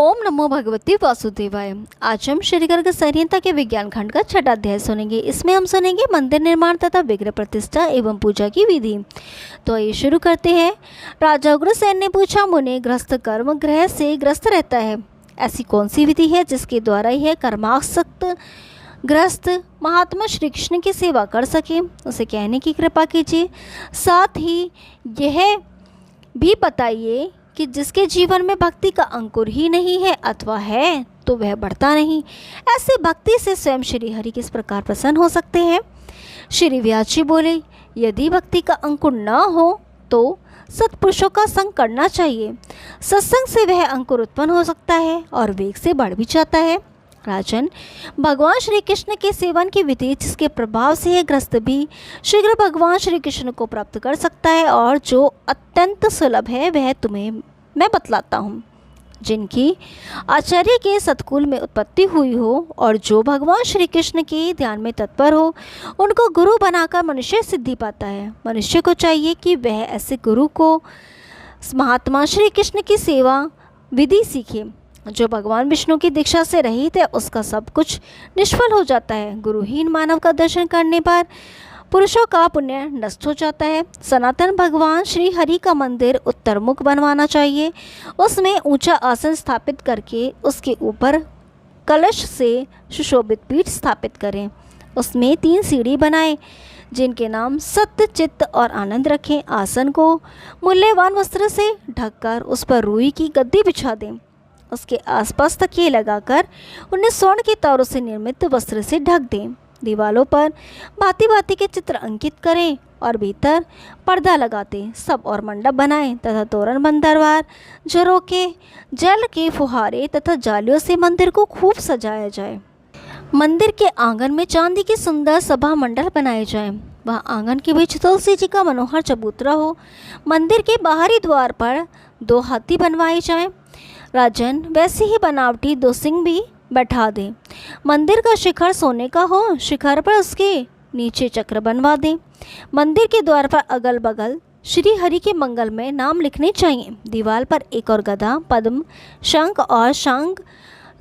ओम नमो भगवती वासुदेवाय। आज हम श्री गर्ग संहिता के विज्ञान खंड का छठा अध्याय सुनेंगे। इसमें हम सुनेंगे मंदिर निर्माण तथा विग्रह प्रतिष्ठा एवं पूजा की विधि। तो ये शुरू करते हैं। राजा उग्रसेन ने पूछा, मुने गृहस्थ कर्म ग्रह से ग्रस्त रहता है, ऐसी कौन सी विधि है जिसके द्वारा यह कर्मासक्त गृहस्थ महात्मा श्री कृष्ण की सेवा कर सके? उसे कहने की कृपा कीजिए। साथ ही यह भी बताइए कि जिसके जीवन में भक्ति का अंकुर ही नहीं है अथवा है तो वह बढ़ता नहीं, ऐसे भक्ति से स्वयं श्री हरि किस प्रकार प्रसन्न हो सकते हैं? श्री व्यास जी बोले, यदि भक्ति का अंकुर न हो तो सत्पुरुषों का संग करना चाहिए। सत्संग से वह अंकुर उत्पन्न हो सकता है और वेग से बढ़ भी जाता है। राजन, भगवान श्री कृष्ण के सेवन की विधि जिसके प्रभाव से यह ग्रस्त भी शीघ्र भगवान श्री कृष्ण को प्राप्त कर सकता है और जो अत्यंत सुलभ है वह तुम्हें मैं बतलाता हूँ। जिनकी आचार्य के सतकुल में उत्पत्ति हुई हो और जो भगवान श्री कृष्ण के ध्यान में तत्पर हो, उनको गुरु बनाकर मनुष्य सिद्धि पाता है। मनुष्य को चाहिए कि वह ऐसे गुरु को महात्मा श्री कृष्ण की सेवा विधि सीखे। जो भगवान विष्णु की दीक्षा से रहित है उसका सब कुछ निष्फल हो जाता है। गुरुहीन मानव का दर्शन करने पर पुरुषों का पुण्य नष्ट हो जाता है। सनातन भगवान श्री हरि का मंदिर उत्तरमुख बनवाना चाहिए। उसमें ऊंचा आसन स्थापित करके उसके ऊपर कलश से सुशोभित पीठ स्थापित करें। उसमें 3 सीढ़ी बनाएं जिनके नाम सत्य, चित्त और आनंद रखें। आसन को मूल्यवान वस्त्र से ढककर उस पर रुई की गद्दी बिछा दें। उसके आसपास तकिए लगाकर उन्हें स्वर्ण के तारों से निर्मित वस्त्र से ढक दें। दीवालों पर भांति भांति के चित्र अंकित करें और भीतर पर्दा लगाते सब और मंडप बनाएं तथा तोरण बंद दरबार, झरोके, जल के फुहारे तथा जालियों से मंदिर को खूब सजाया जाए। मंदिर के आंगन में चांदी की सुंदर सभा मंडल बनाए जाएं। वहाँ आंगन के बीच तुलसी जी का मनोहर चबूतरा हो। मंदिर के बाहरी द्वार पर 2 हाथी बनवाए जाएं। राजन, वैसे ही बनावटी 2 सिंह भी बैठा दें। मंदिर का शिखर सोने का हो, शिखर पर उसके नीचे चक्र बनवा दें। मंदिर के द्वार पर अगल बगल श्री हरि के मंगल में नाम लिखने चाहिए। दीवार पर एक और गदा, पद्म, शंख और शांग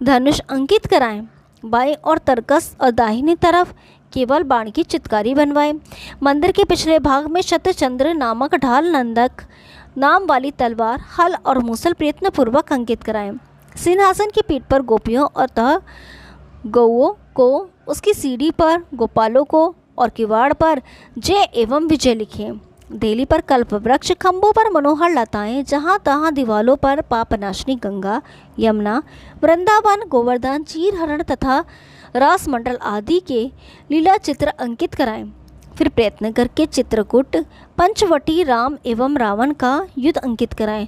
धनुष अंकित कराएं। बाएं और तरकस और दाहिनी तरफ केवल बाण की चित्रकारी बनवाएं। मंदिर के पिछले भाग में शतचंद्र नामक ढाल नंदक नाम वाली तलवार, हल और मूसल प्रयत्नपूर्वक अंकित कराएं। सिंहासन की पीठ पर गोपियों और गौओं को, उसकी सीढ़ी पर गोपालों को और किवाड़ पर जय एवं विजय लिखें। देली पर कल्प वृक्ष, खंभों पर मनोहर लताएं, जहाँ तहाँ दीवालों पर पापनाशनी गंगा, यमुना, वृंदावन, गोवर्धन, चीर हरण तथा रास मंडल आदि के लीला चित्र अंकित कराएं। फिर प्रयत्न करके चित्रकूट, पंचवटी, राम एवं रावण का युद्ध अंकित कराएं,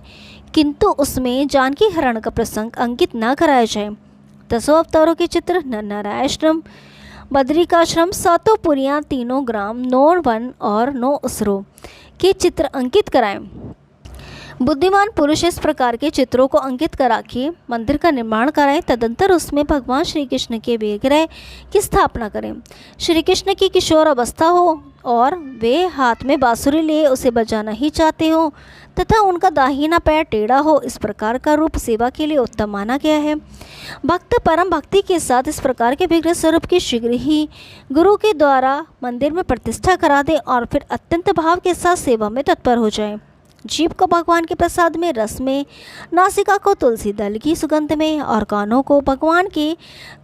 किंतु उसमें जानकी हरण का प्रसंग अंकित न कराया जाए। 10 अवतारों के चित्र, नरनारायणाश्रम, बद्रिकाश्रम, 7 पुरियां, 3 ग्राम, 9 वन और 9 उसरों के चित्र अंकित कराएं। बुद्धिमान पुरुष इस प्रकार के चित्रों को अंकित करा के मंदिर का निर्माण कराएं। तदंतर उसमें भगवान श्री कृष्ण के विग्रह की स्थापना करें। श्री कृष्ण की किशोर अवस्था हो और वे हाथ में बांसुरी लिए उसे बजाना ही चाहते हो तथा उनका दाहिना पैर टेढ़ा हो, इस प्रकार का रूप सेवा के लिए उत्तम माना गया है। भक्त परम भक्ति के साथ इस प्रकार के विग्रह स्वरूप की शीघ्र ही गुरु के द्वारा मंदिर में प्रतिष्ठा करा दे और फिर अत्यंत भाव के साथ सेवा में तत्पर हो जाए। जीभ को भगवान के प्रसाद में, रस में, नासिका को तुलसी दल की सुगंध में और कानों को भगवान के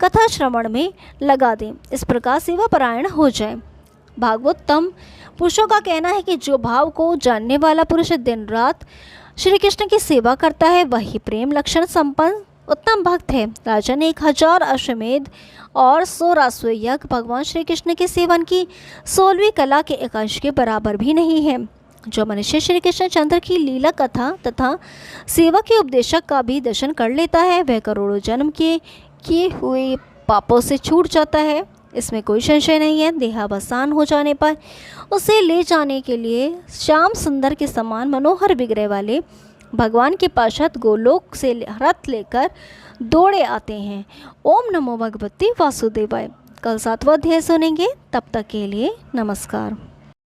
कथा श्रवण में लगा दें। इस प्रकार सेवा परायण हो जाए। भागवतोत्तम पुरुषों का कहना है कि जो भाव को जानने वाला पुरुष दिन रात श्री कृष्ण की सेवा करता है वही प्रेम लक्षण संपन्न उत्तम भक्त है। राजन, 1000 अश्वमेध और 100 राजसूय यज्ञ भगवान श्री कृष्ण के सेवन की 16वीं कला के एक अंश के बराबर भी नहीं है। जो मनुष्य श्री कृष्ण चंद्र की लीला कथा तथा सेवा के उपदेशक का भी दर्शन कर लेता है वह करोड़ों जन्म के किए हुए पापों से छूट जाता है। इसमें कोई संशय नहीं है। देहावसान हो जाने पर उसे ले जाने के लिए श्याम सुंदर के समान मनोहर विग्रह वाले भगवान के पार्षद गोलोक से रथ लेकर दौड़े आते हैं। ओम नमो भगवती वासुदेवाय। कल 7वां अध्याय सुनेंगे। तब तक के लिए नमस्कार।